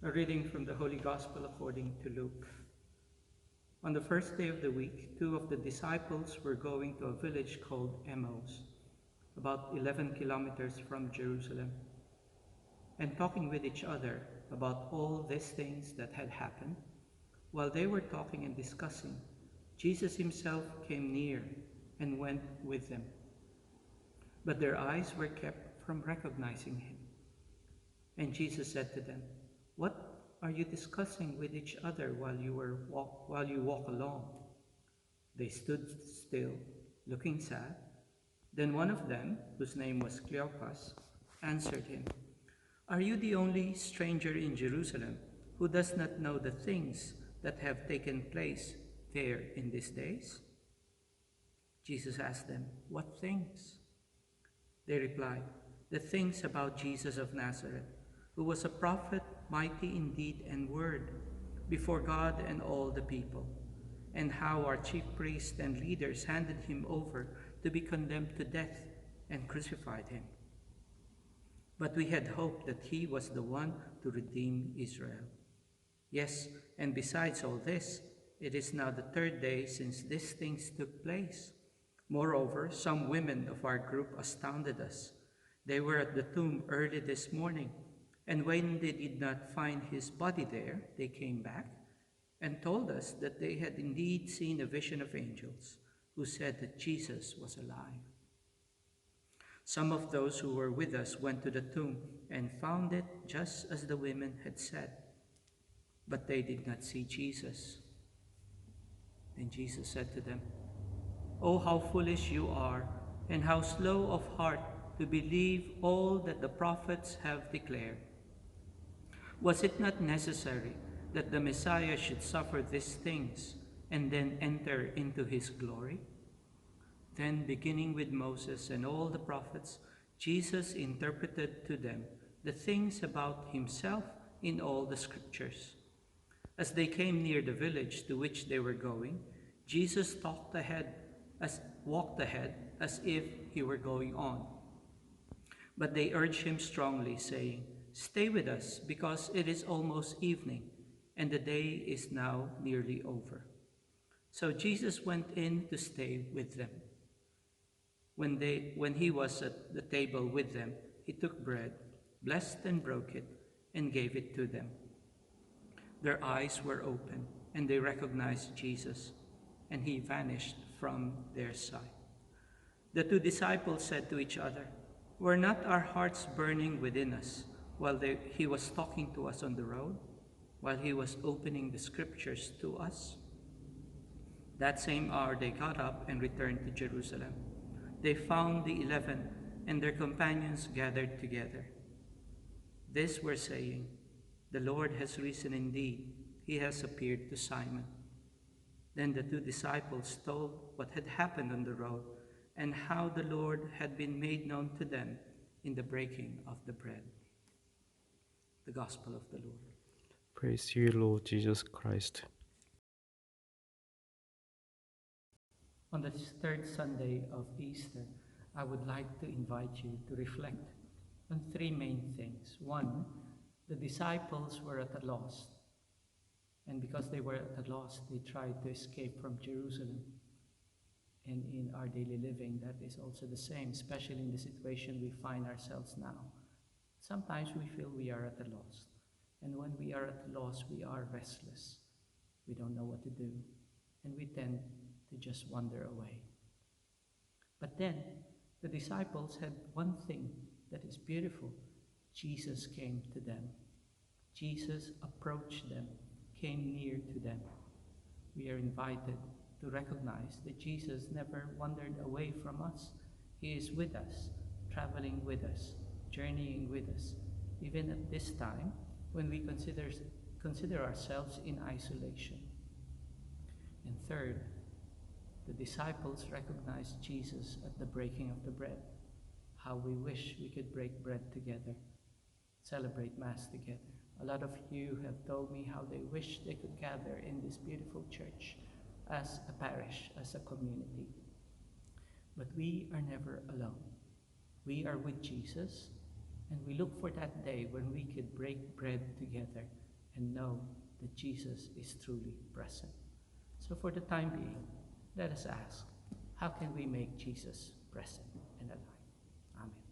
A reading from the Holy Gospel according to Luke. On the first day of the week, two of the disciples were going to a village called Emmaus, about 11 kilometers from Jerusalem, and talking with each other about all these things that had happened. While they were talking and discussing, Jesus himself came near and went with them. But their eyes were kept from recognizing him. And Jesus said to them, "What are you discussing with each other while you walk along?" They stood still, looking sad. Then one of them, whose name was Cleopas, answered him, "Are you the only stranger in Jerusalem who does not know the things that have taken place there in these days?" Jesus asked them, "What things?" They replied, "The things about Jesus of Nazareth, who was a prophet, mighty in deed and word, before God and all the people, and how our chief priests and leaders handed him over to be condemned to death and crucified him. But we had hoped that he was the one to redeem Israel. Yes, and besides all this, it is now the third day since these things took place. Moreover, some women of our group astounded us. They were at the tomb early this morning, and when they did not find his body there, they came back and told us that they had indeed seen a vision of angels who said that Jesus was alive. Some of those who were with us went to the tomb and found it just as the women had said, but they did not see Jesus." Then Jesus said to them, "Oh, how foolish you are, and how slow of heart to believe all that the prophets have declared. Was it not necessary that the Messiah should suffer these things and then enter into his glory?" Then, beginning with Moses and all the prophets, Jesus interpreted to them the things about himself in all the scriptures. As they came near the village to which they were going, Jesus walked ahead as if he were going on. But they urged him strongly, saying, "Stay with us, because it is almost evening, and the day is now nearly over." So Jesus went in to stay with them. When he was at the table with them, he took bread, blessed and broke it, and gave it to them. Their eyes were open, and they recognized Jesus, and he vanished from their sight. The two disciples said to each other, "Were not our hearts burning within us while he was talking to us on the road, while he was opening the scriptures to us?" That same hour they got up and returned to Jerusalem. They found the 11 and their companions gathered together. These were saying, "The Lord has risen indeed. He has appeared to Simon." Then the two disciples told what had happened on the road and how the Lord had been made known to them in the breaking of the bread. The Gospel of the Lord. Praise to you, Lord Jesus Christ. On the third Sunday of Easter, I would like to invite you to reflect on three main things. One, the disciples were at a loss, and because they were at a loss, they tried to escape from Jerusalem. And in our daily living, that is also the same, especially in the situation we find ourselves now. Sometimes we feel we are at a loss, and when we are at a loss, we are restless. We don't know what to do, and we tend to just wander away. But then, the disciples had one thing that is beautiful. Jesus came to them. Jesus approached them, came near to them. We are invited to recognize that Jesus never wandered away from us. He is with us, traveling with us, journeying with us, even at this time when we consider ourselves in isolation. And third, the disciples recognized Jesus at the breaking of the bread. How we wish we could break bread together, celebrate Mass together. A lot of you have told me how they wish they could gather in this beautiful church as a parish, as a community. But we are never alone. We are with Jesus, and we look for that day when we could break bread together and know that Jesus is truly present. So for the time being, let us ask, how can we make Jesus present in our life? Amen.